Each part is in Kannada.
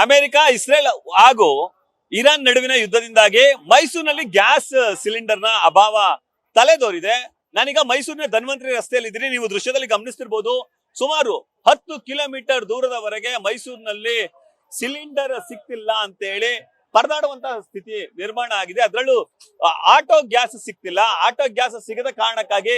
ಅಮೆರಿಕ, ಇಸ್ರೇಲ್ ಹಾಗೂ ಇರಾನ್ ನಡುವಿನ ಯುದ್ಧದಿಂದಾಗಿ ಮೈಸೂರಿನಲ್ಲಿ ಗ್ಯಾಸ್ ಸಿಲಿಂಡರ್ ನ ಅಭಾವ ತಲೆದೋರಿದೆ. ನಾನೀಗ ಮೈಸೂರಿನ ಧನ್ವಂತರಿ ರಸ್ತೆಯಲ್ಲಿ ಇದ್ದೀನಿ. ನೀವು ದೃಶ್ಯದಲ್ಲಿ ಗಮನಿಸ್ತಿರ್ಬೋದು, ಸುಮಾರು 10 ಕಿಲೋಮೀಟರ್ ದೂರದವರೆಗೆ ಮೈಸೂರಿನಲ್ಲಿ ಸಿಲಿಂಡರ್ ಸಿಕ್ತಿಲ್ಲ ಅಂತ ಹೇಳಿ ಪರದಾಡುವಂತಹ ಸ್ಥಿತಿ ನಿರ್ಮಾಣ ಆಗಿದೆ. ಅದರಲ್ಲೂ ಆಟೋ ಗ್ಯಾಸ್ ಸಿಕ್ತಿಲ್ಲ. ಆಟೋ ಗ್ಯಾಸ್ ಸಿಗದ ಕಾರಣಕ್ಕಾಗಿ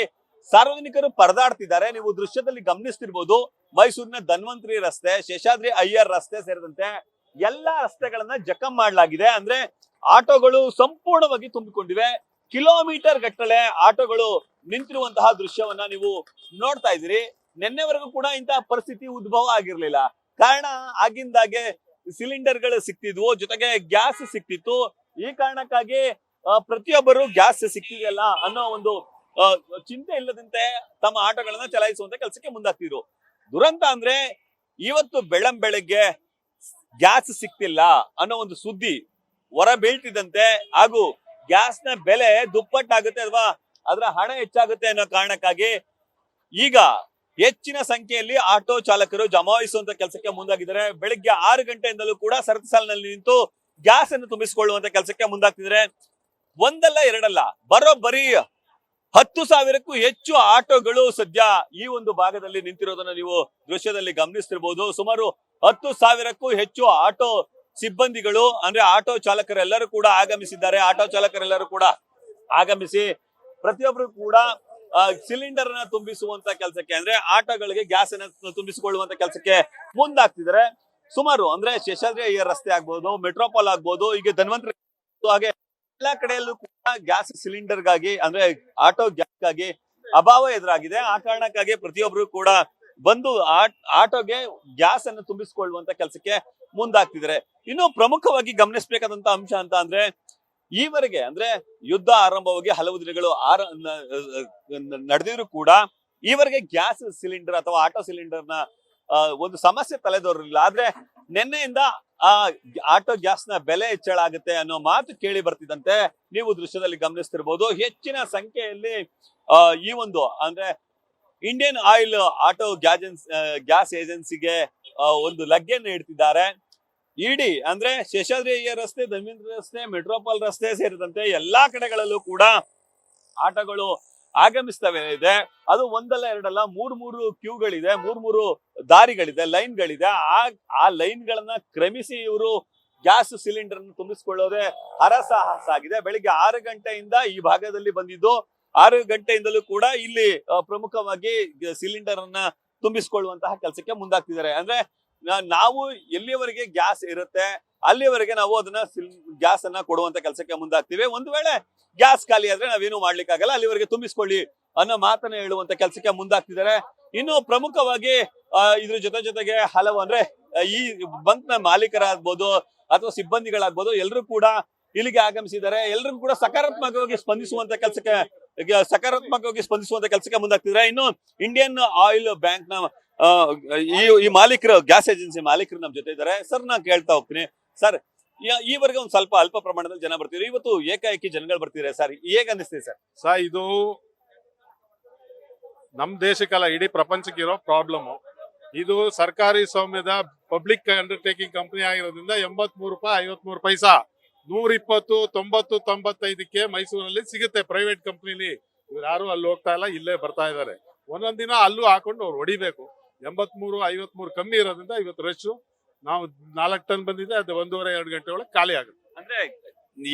ಸಾರ್ವಜನಿಕರು ಪರದಾಡ್ತಿದ್ದಾರೆ. ನೀವು ದೃಶ್ಯದಲ್ಲಿ ಗಮನಿಸ್ತಿರ್ಬೋದು, ಮೈಸೂರಿನ ಧನ್ವಂತರಿ ರಸ್ತೆ, ಶೇಷಾದ್ರಿ ಅಯ್ಯರ್ ರಸ್ತೆ ಸೇರಿದಂತೆ ಎಲ್ಲಾ ರಸ್ತೆಗಳನ್ನ ಜಖಂ ಮಾಡಲಾಗಿದೆ. ಅಂದ್ರೆ ಆಟೋಗಳು ಸಂಪೂರ್ಣವಾಗಿ ತುಂಬಿಕೊಂಡಿವೆ. ಕಿಲೋಮೀಟರ್ ಗಟ್ಟಲೆ ಆಟೋಗಳು ನಿಂತಿರುವಂತಹ ದೃಶ್ಯವನ್ನ ನೀವು ನೋಡ್ತಾ ಇದ್ದೀರಿ. ನಿನ್ನೆವರೆಗೂ ಕೂಡ ಇಂತಹ ಪರಿಸ್ಥಿತಿ ಉದ್ಭವ ಆಗಿರ್ಲಿಲ್ಲ. ಕಾರಣ ಆಗಿಂದಾಗೆ ಸಿಲಿಂಡರ್ಗಳು ಸಿಕ್ತಿದ್ವು, ಜೊತೆಗೆ ಗ್ಯಾಸ್ ಸಿಕ್ತಿತ್ತು. ಈ ಕಾರಣಕ್ಕಾಗಿ ಪ್ರತಿಯೊಬ್ಬರು ಗ್ಯಾಸ್ ಸಿಕ್ತಿದೆಯಲ್ಲ ಅನ್ನೋ ಒಂದು ಚಿಂತೆ ಇಲ್ಲದಂತೆ ತಮ್ಮ ಆಟೋಗಳನ್ನ ಚಲಾಯಿಸುವಂತ ಕೆಲಸಕ್ಕೆ ಮುಂದಾಗ್ತಿದ್ರು. ದುರಂತ ಅಂದ್ರೆ ಇವತ್ತು ಬೆಳಗ್ಗೆ ಗ್ಯಾಸ್ ಸಿಕ್ತಿಲ್ಲ ಅನ್ನೋ ಒಂದು ಸುದ್ದಿ ಹೊರ ಬೀಳ್ತಿದ್ದಂತೆ ಹಾಗೂ ಗ್ಯಾಸ್ ನ ಬೆಲೆ ದುಪ್ಪಟ್ಟಾಗುತ್ತೆ ಅಥವಾ ಅದರ ಹಣ ಹೆಚ್ಚಾಗುತ್ತೆ ಅನ್ನೋ ಕಾರಣಕ್ಕಾಗಿ ಈಗ ಹೆಚ್ಚಿನ ಸಂಖ್ಯೆಯಲ್ಲಿ ಆಟೋ ಚಾಲಕರು ಜಮಾಯಿಸುವಂತ ಕೆಲಸಕ್ಕೆ ಮುಂದಾಗಿದ್ದಾರೆ. ಬೆಳಿಗ್ಗೆ 6 ಗಂಟೆಯಿಂದಲೂ ಕೂಡ ಸರತಿ ಸಾಲಿನಲ್ಲಿ ನಿಂತು ಗ್ಯಾಸ್ ಅನ್ನು ತುಂಬಿಸಿಕೊಳ್ಳುವಂತ ಕೆಲಸಕ್ಕೆ ಮುಂದಾಗ್ತಿದ್ದಾರೆ. ಒಂದಲ್ಲ ಎರಡಲ್ಲ, ಬರೋಬ್ಬರಿ 10,000ಕ್ಕೂ ಹೆಚ್ಚು ಆಟೋಗಳು ಸದ್ಯ ಈ ಒಂದು ಭಾಗದಲ್ಲಿ ನಿಂತಿರೋದನ್ನ ನೀವು ದೃಶ್ಯದಲ್ಲಿ ಗಮನಿಸ್ತಿರ್ಬೋದು. ಸುಮಾರು 10,000ಕ್ಕೂ ಹೆಚ್ಚು ಆಟೋ ಸಿಬ್ಬಂದಿಗಳು ಅಂದ್ರೆ ಆಟೋ ಚಾಲಕರೆಲ್ಲರೂ ಕೂಡ ಆಗಮಿಸಿದ್ದಾರೆ. ಆಟೋ ಚಾಲಕರೆಲ್ಲರೂ ಕೂಡ ಆಗಮಿಸಿ ಪ್ರತಿಯೊಬ್ಬರು ಕೂಡ ಸಿಲಿಂಡರ್ ನ ತುಂಬಿಸುವಂತ ಕೆಲಸಕ್ಕೆ ಅಂದ್ರೆ ಆಟೋಗಳಿಗೆ ಗ್ಯಾಸ್ ಅನ್ನ ತುಂಬಿಸಿಕೊಳ್ಳುವಂತ ಕೆಲಸಕ್ಕೆ ಮುಂದಾಗ್ತಿದ್ದಾರೆ. ಸುಮಾರು ಅಂದ್ರೆ ಶೇಷಾದ್ರಿ ಅಯ್ಯರ್ ರಸ್ತೆ ಆಗ್ಬೋದು, ಮೆಟ್ರೋಪಾಲ್ ಆಗ್ಬೋದು, ಈಗ ಧನ್ವಂತರಿ ಹಾಗೆ ಎಲ್ಲಾ ಕಡೆಯಲ್ಲೂ ಕೂಡ ಗ್ಯಾಸ್ ಸಿಲಿಂಡರ್ಗಾಗಿ ಅಂದ್ರೆ ಆಟೋ ಗ್ಯಾಸ್ಗಾಗಿ ಅಭಾವ ಎದುರಾಗಿದೆ. ಆ ಕಾರಣಕ್ಕಾಗಿ ಪ್ರತಿಯೊಬ್ರು ಕೂಡ ಬಂದು ಆಟೋಗೆ ಗ್ಯಾಸ್ ಅನ್ನು ತುಂಬಿಸಿಕೊಳ್ಳುವಂತ ಕೆಲಸಕ್ಕೆ ಮುಂದಾಗ್ತಿದ್ದಾರೆ. ಇನ್ನು ಪ್ರಮುಖವಾಗಿ ಗಮನಿಸಬೇಕಾದಂತ ಅಂಶ ಅಂತ ಅಂದ್ರೆ ಈವರೆಗೆ ಅಂದ್ರೆ ಯುದ್ಧ ಆರಂಭವಾಗಿ ಹಲವು ದಿನಗಳು ನಡೆದಿದ್ರು ಕೂಡ ಈವರೆಗೆ ಗ್ಯಾಸ್ ಸಿಲಿಂಡರ್ ಅಥವಾ ಆಟೋ ಸಿಲಿಂಡರ್ ನ ಒಂದು ಸಮಸ್ಯೆ ತಲೆದೋರಿಲ್ಲ. ಆದ್ರೆ ನಿನ್ನೆಯಿಂದ ಆ ಆಟೋ ಗ್ಯಾಸ್ ನ ಬೆಲೆ ಹೆಚ್ಚಳ ಆಗುತ್ತೆ ಅನ್ನೋ ಮಾತು ಕೇಳಿ ಬರ್ತಿದ್ದಂತೆ ನೀವು ದೃಶ್ಯದಲ್ಲಿ ಗಮನಿಸ್ತಿರ್ಬೋದು. ಹೆಚ್ಚಿನ ಸಂಖ್ಯೆಯಲ್ಲಿ ಈ ಒಂದು ಅಂದ್ರೆ ಇಂಡಿಯನ್ ಆಯಿಲ್ ಆಟೋ ಗ್ಯಾಸ್ ಏಜೆನ್ಸಿಗೆ ಒಂದು ಲಗ್ಗೆಯನ್ನು ಇಡ್ತಿದ್ದಾರೆ. ಇಡೀ ಅಂದ್ರೆ ಶೇಷಾದ್ರಿ ಅಯ್ಯರ್ ರಸ್ತೆ, ಧನ್ವಂತರಿ ರಸ್ತೆ, ಮೆಟ್ರೋಪಾಲ್ ರಸ್ತೆ ಸೇರಿದಂತೆ ಎಲ್ಲಾ ಕಡೆಗಳಲ್ಲೂ ಕೂಡ ಆಟೋಗಳು ಆಗಮಿಸ್ತವೆ ಇದೆ. ಅದು ಒಂದಲ್ಲ ಎರಡಲ್ಲ, 3 ಕ್ಯೂಗಳಿದೆ, 3 ದಾರಿಗಳಿದೆ, ಲೈನ್ಗಳಿದೆ. ಆ ಲೈನ್ ಗಳನ್ನ ಕ್ರಮಿಸಿ ಇವರು ಗ್ಯಾಸ್ ಸಿಲಿಂಡರ್ ಅನ್ನು ತುಂಬಿಸಿಕೊಳ್ಳೋದೇ ಹರಸಾಹಸ ಆಗಿದೆ. ಬೆಳಿಗ್ಗೆ 6 ಗಂಟೆಯಿಂದ ಈ ಭಾಗದಲ್ಲಿ ಬಂದಿದ್ದು, 6 ಗಂಟೆಯಿಂದಲೂ ಕೂಡ ಇಲ್ಲಿ ಪ್ರಮುಖವಾಗಿ ಸಿಲಿಂಡರ್ ಅನ್ನ ತುಂಬಿಸಿಕೊಳ್ಳುವಂತಹ ಕೆಲಸಕ್ಕೆ ಮುಂದಾಗ್ತಿದ್ದಾರೆ. ಅಂದ್ರೆ ನಾವು ಎಲ್ಲಿಯವರೆಗೆ ಗ್ಯಾಸ್ ಇರುತ್ತೆ ಅಲ್ಲಿವರೆಗೆ ನಾವು ಅದನ್ನ ಗ್ಯಾಸ್ ಅನ್ನ ಕೊಡುವಂತ ಕೆಲಸಕ್ಕೆ ಮುಂದಾಗ್ತೀವಿ. ಒಂದು ವೇಳೆ ಗ್ಯಾಸ್ ಖಾಲಿ ಆದ್ರೆ ನಾವೇನು ಮಾಡ್ಲಿಕ್ಕಾಗಲ್ಲ, ಅಲ್ಲಿವರೆಗೆ ತುಂಬಿಸ್ಕೊಳ್ಳಿ ಅನ್ನೋ ಮಾತನ್ನ ಹೇಳುವಂತ ಕೆಲಸಕ್ಕೆ ಮುಂದಾಗ್ತಿದ್ದಾರೆ. ಇನ್ನು ಪ್ರಮುಖವಾಗಿ ಇದ್ರ ಜೊತೆಗೆ ಹಲವು ಅಂದ್ರೆ ಈ ಬಂಕ್ನ ಮಾಲೀಕರಾಗ್ಬೋದು ಅಥವಾ ಸಿಬ್ಬಂದಿಗಳಾಗ್ಬೋದು ಎಲ್ಲರೂ ಕೂಡ ಇಲ್ಲಿಗೆ ಆಗಮಿಸಿದ್ದಾರೆ. ಎಲ್ಲರೂ ಕೂಡ ಸಕಾರಾತ್ಮಕವಾಗಿ ಸ್ಪಂದಿಸುವಂತ ಕೆಲಸಕ್ಕೆ ಮುಂದಾಗ್ತಿದ್ದಾರೆ. ಇನ್ನು ಇಂಡಿಯನ್ ಆಯಿಲ್ ಬ್ಯಾಂಕ್ ನ ಈ ಮಾಲೀಕರು, ಗ್ಯಾಸ್ ಏಜೆನ್ಸಿ ಮಾಲೀಕರು ನಮ್ ಜೊತೆ ಇದ್ದಾರೆ. ಸರ್, ನಾನು ಕೇಳ್ತಾ ಹೋಗ್ತೀನಿ. ಸರ್, ಈವರೆಗೆ ಒಂದ್ ಸ್ವಲ್ಪ ಅಲ್ಪ ಪ್ರಮಾಣದಲ್ಲಿ ಜನ ಬರ್ತಿದ್ರು, ಇವತ್ತು ಏಕಾಏಕಿ ಜನಗಳು ಬರ್ತಿದ್ದಾರೆ. ಸರ್, ಹೇಗ್ ಅನ್ನಿಸ್ತಿದೆ ಸರ್? ಇದು ನಮ್ ದೇಶಕ್ಕಲ್ಲ, ಇಡೀ ಪ್ರಪಂಚಕ್ಕಿರೋ ಪ್ರಾಬ್ಲಮ್. ಇದು ಸರ್ಕಾರಿ ಸ್ವಾಮ್ಯದ ಪಬ್ಲಿಕ್ ಅಂಡರ್ಟೇಕಿಂಗ್ ಕಂಪನಿ ಆಗಿರೋದ್ರಿಂದ 83 ರೂಪಾಯಿ 53 ಪೈಸಾ, 120, 90, 95ಕ್ಕೆ ಮೈಸೂರಲ್ಲಿ ಸಿಗುತ್ತೆ ಪ್ರೈವೇಟ್ ಕಂಪ್ನಿಲಿ. ಇವ್ರು ಯಾರು ಅಲ್ಲಿ ಹೋಗ್ತಾ ಇಲ್ಲ, ಇಲ್ಲೇ ಬರ್ತಾ ಇದಾರೆ. ಒಂದೊಂದ್ ದಿನ ಅಲ್ಲೂ ಹಾಕೊಂಡು ಅವ್ರು ಹೊಡಿಬೇಕು. 83, 53 ಕಮ್ಮಿ ಇರೋದ್ರಿಂದ ಇವತ್ತು ರಶ್. ನಾವು 4 ಟನ್ ಬಂದಿದೆ, ಅದು 1.5-2 ಗಂಟೆ ಒಳಗೆ ಖಾಲಿ ಆಗುತ್ತೆ. ಅಂದ್ರೆ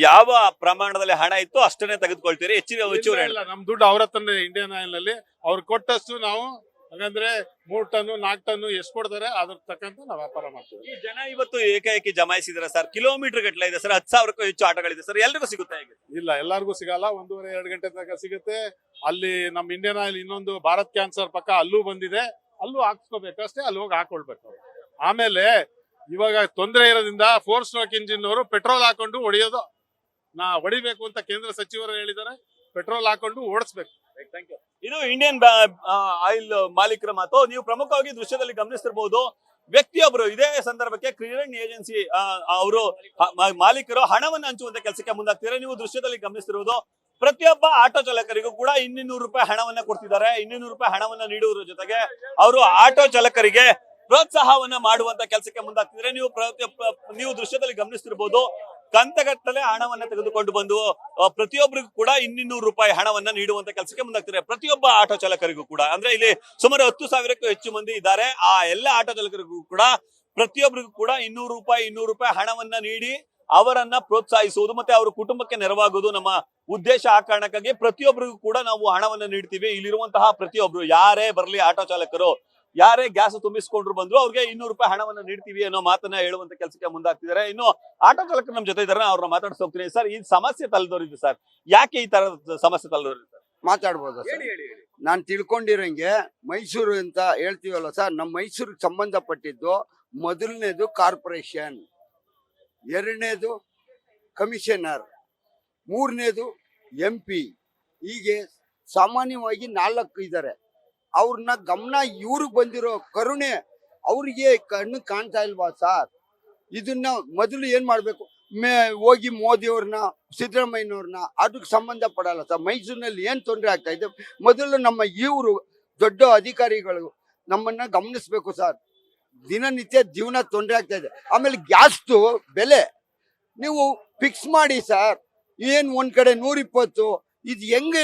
ಯಾವ ಪ್ರಮಾಣದಲ್ಲಿ ಹಣ ಇತ್ತು ಅಷ್ಟನ್ನೇ ತೆಗೆದುಕೊಳ್ತೀರಿ? ಹೆಚ್ಚಿನ ನಮ್ ದುಡ್ಡು ಅವ್ರ ಹತ್ರನೇ, ಇಂಡಿಯನ್ ಆಯಿಲ್ ನಲ್ಲಿ ಅವ್ರು ಕೊಟ್ಟಷ್ಟು ನಾವು, ಹಾಗಂದ್ರೆ 3 ಟನ್ 4 ಟನ್ ಎಷ್ಟು ಕೊಡ್ತಾರೆ ಅದ್ರ ತಕ್ಕಂತ ನಾವು ವ್ಯಾಪಾರ ಮಾಡ್ತೀವಿ. ಈ ಜನ ಇವತ್ತು ಏಕಾಏಕಿ ಜಮಾಯಿಸಿದ್ರೆ ಸರ್, ಕಿಲೋಮೀಟರ್ ಗಟ್ಟಲೆ ಇದೆ ಸರ್, 10,000ಕ್ಕೂ ಹೆಚ್ಚು ಆಟೋಗಳಿದೆ ಸರ್, ಎಲ್ರಿಗೂ ಸಿಗುತ್ತೆ? ಇಲ್ಲ, ಎಲ್ಲರಿಗೂ ಸಿಗಲ್ಲ. 1.5-2 ಗಂಟೆ ತನಕ ಸಿಗುತ್ತೆ. ಅಲ್ಲಿ ನಮ್ ಇಂಡಿಯನ್ ಆಯಿಲ್ ಇನ್ನೊಂದು ಭಾರತ್ ಕ್ಯಾನ್ಸರ್ ಪಕ್ಕ ಅಲ್ಲೂ ಬಂದಿದೆ, ಅಲ್ಲೂ ಹಾಕ್ಸ್ಕೋಬೇಕು ಅಷ್ಟೇ, ಅಲ್ಲಿ ಹೋಗಿ ಹಾಕೊಳ್ಬೇಕು. ಆಮೇಲೆ ಇವಾಗ ತೊಂದರೆ ಇರೋದ್ರಿಂದ 4 ಸ್ಟ್ರೋಕ್ ಇಂಜಿನ್ ಅವರು ಪೆಟ್ರೋಲ್ ಹಾಕೊಂಡು ಹೊಡಿಬೇಕು ಅಂತ ಕೇಂದ್ರ ಸಚಿವರು ಹೇಳಿದ್ದಾರೆ. ಪೆಟ್ರೋಲ್ ಹಾಕೊಂಡು ಓಡಿಸ್ಬೇಕು. ಇದು ಇಂಡಿಯನ್ ಆಯಿಲ್ ಮಾಲೀಕರ ಮಾತು. ನೀವು ಪ್ರಮುಖವಾಗಿ ದೃಶ್ಯದಲ್ಲಿ ಗಮನಿಸ್ತಿರಬಹುದು, ವ್ಯಕ್ತಿಯೊಬ್ಬರು ಇದೇ ಸಂದರ್ಭಕ್ಕೆ ಕ್ಲಿಯರಿಂಗ್ ಏಜೆನ್ಸಿ ಅವರು ಮಾಲೀಕರು ಹಣವನ್ನು ಹಂಚುವಂತ ಕೆಲಸಕ್ಕೆ ಮುಂದಾಗ್ತಿದ್ದಾರೆ. ನೀವು ದೃಶ್ಯದಲ್ಲಿ ಗಮನಿಸ್ತಿರುವುದು, ಪ್ರತಿಯೊಬ್ಬ ಆಟೋ ಚಾಲಕರಿಗೂ ಕೂಡ 200 ರೂಪಾಯಿ ಹಣವನ್ನ ಕೊಡ್ತಿದ್ದಾರೆ. 200 ರೂಪಾಯಿ ಹಣವನ್ನ ನೀಡುವುದರ ಜೊತೆಗೆ ಅವರು ಆಟೋ ಚಾಲಕರಿಗೆ ಪ್ರೋತ್ಸಾಹವನ್ನ ಮಾಡುವಂತ ಕೆಲಸಕ್ಕೆ ಮುಂದಾಗ್ತಿದ್ರೆ ನೀವು ದೃಶ್ಯದಲ್ಲಿ ಗಮನಿಸ್ತಿರ್ಬೋದು. ಕಂತಗಟ್ಟಲೆ ಹಣವನ್ನ ತೆಗೆದುಕೊಂಡು ಬಂದು ಪ್ರತಿಯೊಬ್ಬರಿಗೂ ಕೂಡ 200 ರೂಪಾಯಿ ಹಣವನ್ನ ನೀಡುವಂತ ಕೆಲಸಕ್ಕೆ ಮುಂದಾಗ್ತಿದ್ದಾರೆ. ಪ್ರತಿಯೊಬ್ಬ ಆಟೋ ಚಾಲಕರಿಗೂ ಕೂಡ, ಅಂದ್ರೆ ಇಲ್ಲಿ ಸುಮಾರು 10,000ಕ್ಕೂ ಹೆಚ್ಚು ಮಂದಿ ಇದ್ದಾರೆ. ಆ ಎಲ್ಲ ಆಟೋ ಚಾಲಕರಿಗೂ ಕೂಡ ಪ್ರತಿಯೊಬ್ಬರಿಗೂ ಕೂಡ 200 ರೂಪಾಯಿ ಹಣವನ್ನ ನೀಡಿ ಅವರನ್ನ ಪ್ರೋತ್ಸಾಹಿಸುವುದು ಮತ್ತೆ ಅವರ ಕುಟುಂಬಕ್ಕೆ ನೆರವಾಗುವುದು ನಮ್ಮ ಉದ್ದೇಶ. ಆ ಕಾರಣಕ್ಕಾಗಿ ಪ್ರತಿಯೊಬ್ಬರಿಗೂ ಕೂಡ ನಾವು ಹಣವನ್ನ ನೀಡ್ತೀವಿ. ಇಲ್ಲಿರುವಂತಹ ಪ್ರತಿಯೊಬ್ರು ಯಾರೇ ಬರ್ಲಿ, ಆಟೋ ಚಾಲಕರು ಯಾರೇ ಗ್ಯಾಸ್ ತುಂಬಿಸ್ಕೊಂಡ್ರು ಬಂದ್ರು ಅವ್ರಿಗೆ 200 ರೂಪಾಯಿ ಹಣವನ್ನ ನೀಡ್ತೀವಿ ಅನ್ನೋ ಮಾತನ್ನ ಹೇಳುವಂತ ಕೆಲಸಕ್ಕೆ ಮುಂದಾಗ್ತಿದ್ದಾರೆ. ಇನ್ನು ಆಟೋ ಚಾಲಕರು ನಮ್ಮ ಜೊತೆ ಇದ್ದಾರೆ, ಅವ್ರನ್ನ ಮಾತಾಡ್ತಾ ಹೋಗ್ತೀನಿ. ಸರ್, ಈ ಸಮಸ್ಯೆ ತಲೆದೋರಿದೆ ಸರ್, ಯಾಕೆ ಈ ತರದ ಸಮಸ್ಯೆ ತಲೆದೋರಿದೆ ಸರ್? ಮಾತಾಡ್ಬೋದಾ ಸರ್? ನಾನು ತಿಳ್ಕೊಂಡಿರಂಗೆ ಮೈಸೂರು ಅಂತ ಹೇಳ್ತೀವಲ್ಲ ಸರ್, ನಮ್ಮ ಮೈಸೂರಿಗೆ ಸಂಬಂಧಪಟ್ಟಿದ್ದು ಮೊದಲನೇದು ಕಾರ್ಪೊರೇಷನ್, ಎರಡನೇದು ಕಮಿಷನರ್, ಮೂರನೇದು MP. ಹೀಗೆ ಸಾಮಾನ್ಯವಾಗಿ 4 ಇದ್ದಾರೆ. ಅವ್ರನ್ನ ಗಮನ ಇವ್ರಿಗೆ ಬಂದಿರೋ ಕರುಣೆ ಅವ್ರಿಗೆ ಕಣ್ಣು ಕಾಣ್ತಾ ಇಲ್ವಾ ಸರ್? ಇದನ್ನ ಮೊದಲು ಏನ್ ಮಾಡ್ಬೇಕು, ಹೋಗಿ ಮೋದಿಯವ್ರನ್ನ, ಸಿದ್ದರಾಮಯ್ಯನವ್ರನ್ನ, ಅದಕ್ಕೆ ಸಂಬಂಧ ಪಡಲ್ಲ ಸರ್. ಮೈಸೂರಿನಲ್ಲಿ ಏನ್ ತೊಂದರೆ ಆಗ್ತಾ ಇದೆ, ಮೊದಲು ನಮ್ಮ ಇವರು ದೊಡ್ಡ ಅಧಿಕಾರಿಗಳು ನಮ್ಮನ್ನ ಗಮನಿಸ್ಬೇಕು ಸರ್. ದಿನನಿತ್ಯ ಜೀವನ ತೊಂದರೆ ಆಗ್ತಾ ಇದೆ. ಆಮೇಲೆ ಗ್ಯಾಸ್ದು ಬೆಲೆ ನೀವು ಫಿಕ್ಸ್ ಮಾಡಿ ಸರ್. ಏನ್ ಒಂದ್ ಕಡೆ 120, ಇದು ಹೆಂಗ್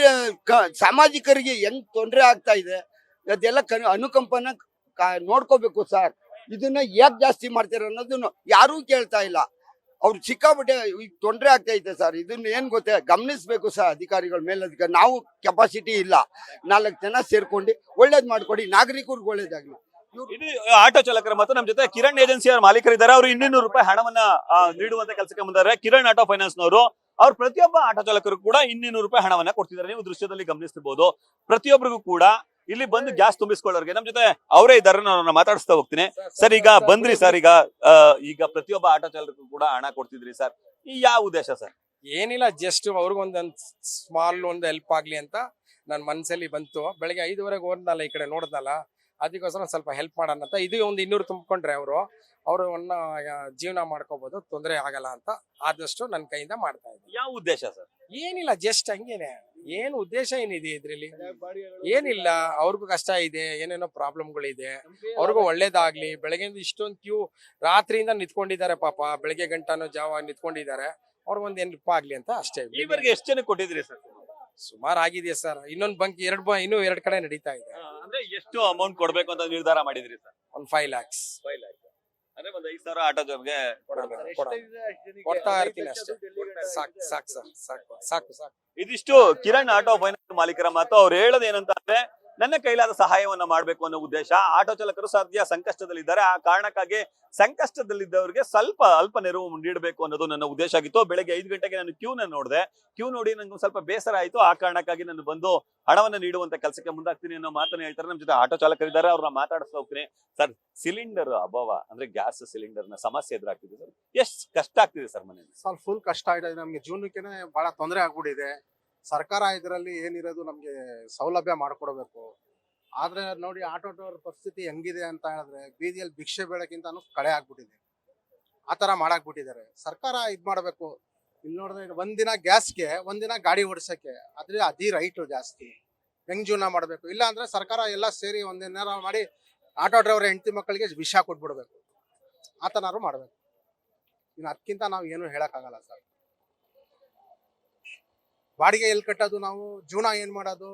ಸಾಮಾಜಿಕರಿಗೆ ಹೆಂಗ್ ತೊಂದರೆ ಆಗ್ತಾ ಇದೆ, ಅದೆಲ್ಲ ಅನುಕಂಪನ ನೋಡ್ಕೋಬೇಕು ಸರ್. ಇದನ್ನ ಯಾಕೆ ಜಾಸ್ತಿ ಮಾಡ್ತಾರೆ ಅನ್ನೋದನ್ನು ಯಾರೂ ಕೇಳ್ತಾ ಇಲ್ಲ. ಅವ್ರು ಸಿಕ್ಕಾಬಿಟ್ಟೆ ತೊಂದರೆ ಆಗ್ತಾ ಇದೆ ಸರ್. ಇದನ್ನ ಏನ್ ಗೊತ್ತೇ, ಗಮನಿಸ್ಬೇಕು ಸರ್ ಅಧಿಕಾರಿಗಳ ಮೇಲಧಿಕಾರಿ. ನಾವು ಕೆಪಾಸಿಟಿ ಇಲ್ಲ, 4 ಜನ ಸೇರ್ಕೊಂಡು ಒಳ್ಳೇದ್ ಮಾಡ್ಕೊಡಿ, ನಾಗರಿಕರಿಗೆ ಒಳ್ಳೇದಾಗ್ಲಿ. ಇದು ಆಟೋ ಚಾಲಕರ ಮತ್ತು ನಮ್ಮ ಜೊತೆ ಕಿರಣ್ ಏಜೆನ್ಸಿ ಅವರ ಮಾಲೀಕರಿದ್ದಾರೆ. ಅವರು 200 ರೂಪಾಯಿ ಹಣವನ್ನ ನೀಡುವಂತ ಕೆಲಸಕ್ಕೆ ಮುಂದಾರೆ. ಕಿರಣ್ ಆಟೋ ಫೈನಾನ್ಸ್ ನವರು ಅವ್ರು ಪ್ರತಿಯೊಬ್ಬ ಆಟೋ ಚಾಲಕರು ಕೂಡ 200 ರೂಪಾಯಿ ಹಣವನ್ನ ಕೊಡ್ತಿದ್ದಾರೆ. ನೀವು ದೃಶ್ಯದಲ್ಲಿ ಗಮನಿಸಬಹುದು. ಪ್ರತಿಯೊಬ್ಬರಿಗೂ ಕೂಡ ಇಲ್ಲಿ ಬಂದು ಗ್ಯಾಸ್ ತುಂಬಿಸ್ಕೊಳ್ಳೋರಿಗೆ ನಮ್ಮ ಜೊತೆ ಅವರೇ ಇದ್ದಾರೆ, ನಾನು ಮಾತಾಡಿಸ್ತಾ ಹೋಗ್ತೀನಿ. ಸರ್, ಈಗ ಬಂದ್ರಿ ಸರ್, ಈಗ ಪ್ರತಿಯೊಬ್ಬ ಆಟೋ ಚಾಲಕರು ಕೂಡ ಹಣ ಕೊಡ್ತಿದ್ರಿ ಸರ್, ಈ ಯಾವ ಉದ್ದೇಶ ಸರ್? ಏನಿಲ್ಲ, ಜಸ್ಟ್ ಅವ್ರಿಗೊಂದು ಸ್ಮಾಲ್ ಒಂದು ಹೆಲ್ಪ್ ಆಗ್ಲಿ ಅಂತ ನನ್ನ ಮನಸ್ಸಲ್ಲಿ ಬಂತು. ಬೆಳಗ್ಗೆ 5:30 ಹೋದ್ನಲ್ಲ, ಈ ಕಡೆ ನೋಡಿದ್ನಲ್ಲ, ಅದಕ್ಕೋಸ್ಕರ ಸ್ವಲ್ಪ ಹೆಲ್ಪ್ ಮಾಡೋಣ ಅಂತ. ಇದು ಒಂದು 200 ತುಂಬಿಕೊಂಡ್ರೆ ಅವರು ಜೀವನ ಮಾಡ್ಕೋಬಹುದು, ತೊಂದರೆ ಆಗಲ್ಲ ಅಂತ ಆದಷ್ಟು ನನ್ನ ಕೈಯಿಂದ ಮಾಡ್ತಾ ಇದ್ದೀನಿ. ಯಾವ ಉದ್ದೇಶ ಸರ್? ಏನಿಲ್ಲ, ಜಸ್ಟ್ ಹಂಗೇನೆ. ಏನು ಉದ್ದೇಶ ಏನಿದೆ ಇದ್ರಲ್ಲಿ? ಏನಿಲ್ಲ, ಅವ್ರಿಗೂ ಕಷ್ಟ ಇದೆ, ಏನೇನೋ ಪ್ರಾಬ್ಲಮ್ಗಳಿದೆ, ಅವ್ರಿಗೂ ಒಳ್ಳೇದಾಗ್ಲಿ. ಬೆಳಗ್ಗೆಯಿಂದ ಇಷ್ಟೊಂದು ಕ್ಯೂ ರಾತ್ರಿಯಿಂದ ನಿಂತ್ಕೊಂಡಿದ್ದಾರೆ ಪಾಪ, ಬೆಳಗ್ಗೆ ಗಂಟನೂ ಜಾವ ನಿಂತ್ಕೊಂಡಿದ್ದಾರೆ. ಅವ್ರಿಗೊಂದು ಹೆಲ್ಪ್ ಆಗ್ಲಿ ಅಂತ ಅಷ್ಟೇ. ಈವರೆಗೆ ಎಷ್ಟು ಜನ ಕೊಟ್ಟಿದ್ರಿ ಸರ್? ಸುಮಾರು ಆಗಿದೆ ಸರ್. ಇನ್ನೊಂದು ಬಂಕ್ ಇನ್ನೂ 2 ಕಡೆ ನಡೀತಾ ಇದೆ. ಅಂದ್ರೆ ಎಷ್ಟು ಅಮೌಂಟ್ ಕೊಡ್ಬೇಕು ಅಂತ ನಿರ್ಧಾರ ಮಾಡಿದ್ರಿ ಸರ್? ಒಂದು 5 lakhs. ಅಂದ್ರೆ ಒಂದು 5,000 ಆಟೋ ಜನ್ಗೆ ಕೊಡ್ತಾ ಇರ್ತೀನಿ ಅಷ್ಟೇ. ಸಾಕು ಸರ್, ಸಾಕು. ಇದಿಷ್ಟು ಕಿರಣ್ ಆಟೋ ಫೈನಾನ್ಸ್ ಮಾಲೀಕರ ಮಾತು. ಅವ್ರು ಹೇಳೋದು ಏನಂತ ಅಂದ್ರೆ, ನನ್ನ ಕೈಲಾದ ಸಹಾಯವನ್ನ ಮಾಡ್ಬೇಕು ಅನ್ನೋ ಉದ್ದೇಶ. ಆಟೋ ಚಾಲಕರು ಸದ್ಯ ಸಂಕಷ್ಟದಲ್ಲಿದ್ದಾರೆ, ಆ ಕಾರಣಕ್ಕಾಗಿ ಸಂಕಷ್ಟದಲ್ಲಿದ್ದವರಿಗೆ ಅಲ್ಪ ನೆರವು ನೀಡಬೇಕು ಅನ್ನೋದು ನನ್ನ ಉದ್ದೇಶ ಆಗಿತ್ತು. ಬೆಳಗ್ಗೆ 5 ಗಂಟೆಗೆ ನಾನು ಕ್ಯೂ ನೋಡಿ ನಂಗೆ ಸ್ವಲ್ಪ ಬೇಸರ ಆಯ್ತು. ಆ ಕಾರಣಕ್ಕಾಗಿ ನಾನು ಬಂದು ಹಣವನ್ನ ನೀಡುವಂತ ಕೆಲಸಕ್ಕೆ ಮುಂದಾಗ್ತೀನಿ ಅನ್ನೋ ಮಾತನ್ನ ಹೇಳ್ತಾರೆ. ನಮ್ಮ ಜೊತೆ ಆಟೋ ಚಾಲಕರಿದ್ದಾರೆ, ಅವ್ರನ್ನ ಮಾತಾಡಿಸ್ತಾ ಹೋಗ್ತೀನಿ. ಸರ್, ಸಿಲಿಂಡರ್ ಅಭಾವ ಅಂದ್ರೆ ಗ್ಯಾಸ್ ಸಿಲಿಂಡರ್ ನ ಸಮಸ್ಯೆ ಎದುರಾಗ್ತಿದೆ ಸರ್, ಎಷ್ಟು ಕಷ್ಟ ಆಗ್ತಿದೆ ಸರ್ ಮನೆಯಲ್ಲಿ? ಸರ್, ಫುಲ್ ಕಷ್ಟ ಇದೆ ನಮ್ಗೆ. ಜೀವನಕ್ಕೆನೆ ಬಹಳ ತೊಂದರೆ ಆಗ್ಬಿಟ್ಟಿದೆ. ಸರ್ಕಾರ ಇದರಲ್ಲಿ ಏನಿರೋದು ನಮ್ಗೆ ಸೌಲಭ್ಯ ಮಾಡ್ಕೊಡ್ಬೇಕು. ಆದ್ರೆ ನೋಡಿ, ಆಟೋಟೋರ್ ಪರಿಸ್ಥಿತಿ ಹೆಂಗಿದೆ ಅಂತ ಹೇಳಿದ್ರೆ, ಬೀದಿಯಲ್ಲಿ ಭಿಕ್ಷೆ ಬೇಡಕ್ಕಿಂತ ಕಳೆ ಆಗ್ಬಿಟ್ಟಿದೆ. ಆ ತರ ಮಾಡಾಕ್ಬಿಟ್ಟಿದ್ದಾರೆ. ಸರ್ಕಾರ ಇದ್ ಮಾಡ್ಬೇಕು. ಇಲ್ಲಿ ನೋಡಿದ್ರೆ ಒಂದಿನ ಗ್ಯಾಸ್ಗೆ, ಒಂದಿನ ಗಾಡಿ ಓಡಿಸಕ್ಕೆ, ಅದೇ ರೈಟು ಜಾಸ್ತಿ. ಹೆಂಗ್ ಜೀವನ ಮಾಡ್ಬೇಕು? ಇಲ್ಲ ಅಂದ್ರೆ ಸರ್ಕಾರ ಎಲ್ಲ ಸೇರಿ ಒಂದೇನಾರ ಮಾಡಿ ಆಟೋ ಡ್ರೈವರ್ ಹೆಂಡತಿ ಮಕ್ಕಳಿಗೆ ವಿಷ ಕೊಟ್ಬಿಡ್ಬೇಕು. ಆ ತನಾರು ಮಾಡ್ಬೇಕು. ಇನ್ನು ಅದಕ್ಕಿಂತ ನಾವು ಏನು ಹೇಳಕ್ಕಾಗಲ್ಲ ಸರ್. ಬಾಡಿಗೆ ಎಲ್ಲಿ ಕಟ್ಟೋದು, ನಾವು ಜೀವನ ಏನ್ ಮಾಡೋದು,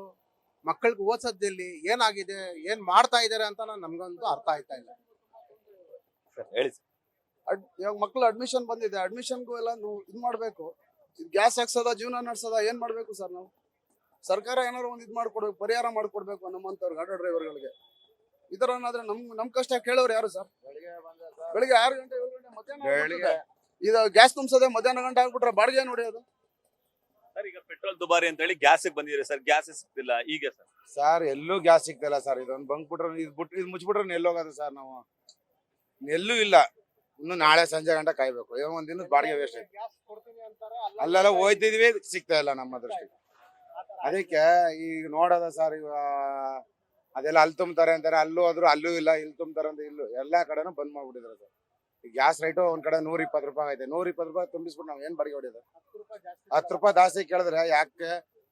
ಮಕ್ಕಳಿಗೆ ಓದ್ಸೋದಲ್ಲಿ ಏನಾಗಿದೆ, ಏನ್ ಮಾಡ್ತಾ ಇದಾರೆ ಅಂತ ನಮ್ಗಂತೂ ಅರ್ಥ ಆಯ್ತಾ ಇಲ್ಲ. ಹೇಳಿ ಸರ್. ಇವಾಗ ಮಕ್ಳು ಅಡ್ಮಿಷನ್ ಬಂದಿದೆ, ಅಡ್ಮಿಷನ್ಗೂ ಎಲ್ಲ ಇದು ಮಾಡ್ಬೇಕು. ಗ್ಯಾಸ್ ಹಾಕ್ಸೋದ, ಜೀವನ ನಡೆಸೋದ, ಏನ್ ಮಾಡ್ಬೇಕು ಸರ್ ನಾವು? ಸರ್ಕಾರ ಏನಾದ್ರು ಒಂದು ಇದು ಮಾಡ್ಕೊಡ್ಬೇಕು, ಪರಿಹಾರ ಮಾಡ್ಕೊಡ್ಬೇಕು ನಮ್ಮಂತವ್ರಿಗೆ, ಆಟೋ ಡ್ರೈವರ್ಗಳಿಗೆ. ಈ ತರ ಏನಾದ್ರೆ ನಮ್ ಕಷ್ಟ ಕೇಳೋರು ಯಾರು ಸರ್? ಬೆಳಿಗ್ಗೆ 6 ಗಂಟೆ 7 ಗಂಟೆ ಮಧ್ಯಾಹ್ನ ಇದು ಗ್ಯಾಸ್ ತುಂಬಿಸೋದೆ ಮಧ್ಯಾಹ್ನ ಗಂಟೆ ಆಗ್ಬಿಟ್ರೆ ಬಾಡಿಗೆ ನೋಡಿ ಅದು. ಸರ್, ಈಗ ಪೆಟ್ರೋಲ್ ದುಬಾರಿ ಅಂತ ಹೇಳಿ ಗ್ಯಾಸ್ ಬಂದಿದೆ ಸರ್, ಗ್ಯಾಸ್ ಸಿಗ್ತಿಲ್ಲ. ಈಗ ಸರ್ ಎಲ್ಲೂ ಗ್ಯಾಸ್ ಸಿಗ್ತಿಲ್ಲ ಸರ್. ಇದೊಂದು ಬಂಕ್ ಬಿಟ್ರೆ, ಇದು ಮುಚ್ಚಿಬಿಟ್ರೆ ಎಲ್ಲೋಗೋದು ಸರ್? ನಾವು ಎಲ್ಲೂ ಇಲ್ಲ. ಇನ್ನು ನಾಳೆ ಸಂಜೆ ಗಂಟೆ ಕಾಯ್ಬೇಕು. ಒಂದ್ ದಿನದ ಬಾಡಿಗೆ ವೇಸ್ಟ್. ಅಲ್ಲೆಲ್ಲ ಹೋಯ್ತಿದ್ವಿ, ಸಿಗ್ತಾ ಇಲ್ಲ ನಮ್ಮ ದೃಷ್ಟಿಗೆ. ಅದಕ್ಕೆ ಈಗ ನೋಡೋದ ಸರ್, ಈಗ ಅದೆಲ್ಲ ಅಲ್ಲಿ ತುಂಬ್ತಾರೆ ಅಂತಾರೆ, ಅಲ್ಲೂ ಹೋದ್ರು ಅಲ್ಲೂ ಇಲ್ಲ, ಇಲ್ಲಿ ತುಂಬ್ತಾರೆ ಅಂತ ಇಲ್ಲೂ, ಎಲ್ಲಾ ಕಡೆನೂ ಬಂದ್ ಮಾಡ್ಬಿಟ್ಟಿದ್ದಾರೆ ಸರ್. ಈ ಗ್ಯಾಸ್ ರೈಟು ಒಂದ್ ಕಡೆ 120 ರೂಪಾಯಿ ಐತೆ. 120 ರೂಪಾಯಿ ತುಂಬಿಸ್ಬಿಟ್ಟು ನಾವ್ ಏನ್ ಬಾಡಿಗೆ ಹೊಡಿಯೋದು? 10 ರೂಪಾಯಿ ಜಾಸ್ತಿ ಕೇಳಿದ್ರೆ ಯಾಕೆ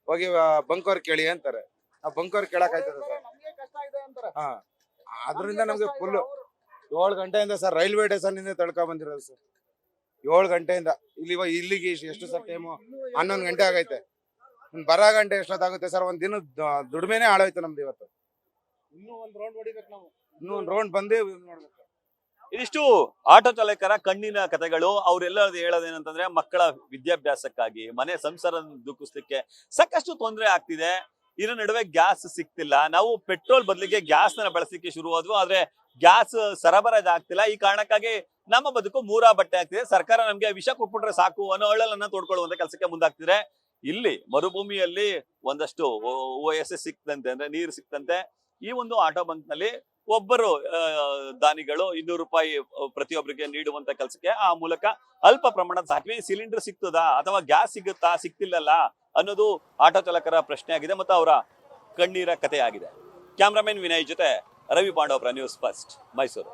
ಹೋಗಿ ಬಂಕವ್ರು ಕೇಳಿ ಅಂತಾರೆ. ಆ ಬಂಕವ್ರು ಕೇಳಕ್ ಆಯ್ತದ ಸರ್? ಹಾ, ಅದ್ರಿಂದ ನಮ್ಗೆ ಫುಲ್ 7 ಗಂಟೆಯಿಂದ ಸರ್ ರೈಲ್ವೆ ಸ್ಟೇಷನ್ ಇಂದ ತಳ್ಕೊ ಬಂದಿರೋದು ಸರ್ 7 ಗಂಟೆಯಿಂದ ಇಲ್ಲಿಗೆ ಎಷ್ಟು ಸರ್ ಟೈಮು 11 ಗಂಟೆ ಆಗೈತೆ ಬರೋ ಗಂಟೆ ಎಷ್ಟೊತ್ತಾಗುತ್ತೆ ಸರ್ ಒಂದ್ ದಿನ ದುಡಿಮೆನೆ ಹಾಳಾಯ್ತು ನಮ್ದು ಇವತ್ತು ಇನ್ನೂ ಒಂದ್ ರೌಂಡ್ ಹೊಡಿಬೇಕು ನಾವು. ಇನ್ನೂ ಒಂದ್ ರೌಂಡ್ ಬಂದು ನೋಡ್ಬೇಕು. ಇದಿಷ್ಟು ಆಟೋ ಚಾಲಕರ ಕಣ್ಣಿನ ಕಥೆಗಳು. ಅವರೆಲ್ಲ ಹೇಳೋದೇನಂತಂದ್ರೆ ಮಕ್ಕಳ ವಿದ್ಯಾಭ್ಯಾಸಕ್ಕಾಗಿ ಮನೆ ಸಂಸಾರ ದುಃಖಿಸ್ಲಿಕ್ಕೆ ಸಾಕಷ್ಟು ತೊಂದರೆ ಆಗ್ತಿದೆ. ಇದರ ನಡುವೆ ಗ್ಯಾಸ್ ಸಿಗ್ತಿಲ್ಲ. ನಾವು ಪೆಟ್ರೋಲ್ ಬದಲಿಗೆ ಗ್ಯಾಸ್ ನ ಬಳಸಲಿಕ್ಕೆ ಶುರುವಾದ್ವು, ಆದ್ರೆ ಗ್ಯಾಸ್ ಸರಬರಾಜು ಆಗ್ತಿಲ್ಲ. ಈ ಕಾರಣಕ್ಕಾಗಿ ನಮ್ಮ ಬದುಕು ಮೂರಾ ಬಟ್ಟೆ ಆಗ್ತಿದೆ. ಸರ್ಕಾರ ನಮ್ಗೆ ವಿಷ ಕೊಟ್ಬಿಟ್ರೆ ಸಾಕು ಅನ್ನೋ ಅಳಲನ್ನ ತೋಡ್ಕೊಳ್ಳುವಂತ ಕೆಲಸಕ್ಕೆ ಮುಂದಾಗ್ತಿದ್ರೆ, ಇಲ್ಲಿ ಮರುಭೂಮಿಯಲ್ಲಿ ಒಂದಷ್ಟು OSS ಸಿಕ್ತಂತೆ, ಅಂದ್ರೆ ನೀರು ಸಿಕ್ತಂತೆ. ಈ ಒಂದು ಆಟೋ ಬಂಕ್ ನಲ್ಲಿ ಒಬ್ಬರು ದಾನಿಗಳು 200 ರೂಪಾಯಿ ಪ್ರತಿಯೊಬ್ಬರಿಗೆ ನೀಡುವಂತ ಕೆಲಸಕ್ಕೆ ಆ ಮೂಲಕ ಅಲ್ಪ ಪ್ರಮಾಣದ ಸಾಕ್ವಿ. ಸಿಲಿಂಡರ್ ಸಿಗ್ತದಾ ಅಥವಾ ಗ್ಯಾಸ್ ಸಿಗುತ್ತಾ, ಸಿಗ್ತಿಲ್ಲಲ್ಲ ಅನ್ನೋದು ಆಟೋ ಚಾಲಕರ ಪ್ರಶ್ನೆ ಆಗಿದೆ ಮತ್ತು ಅವರ ಕಣ್ಣೀರ ಕಥೆ ಆಗಿದೆ. ಕ್ಯಾಮ್ರಾಮನ್ ವಿನಯ್ ಜೊತೆ ರವಿ ಪಾಂಡವಪುರ, ನ್ಯೂಸ್ ಫಸ್ಟ್, ಮೈಸೂರು.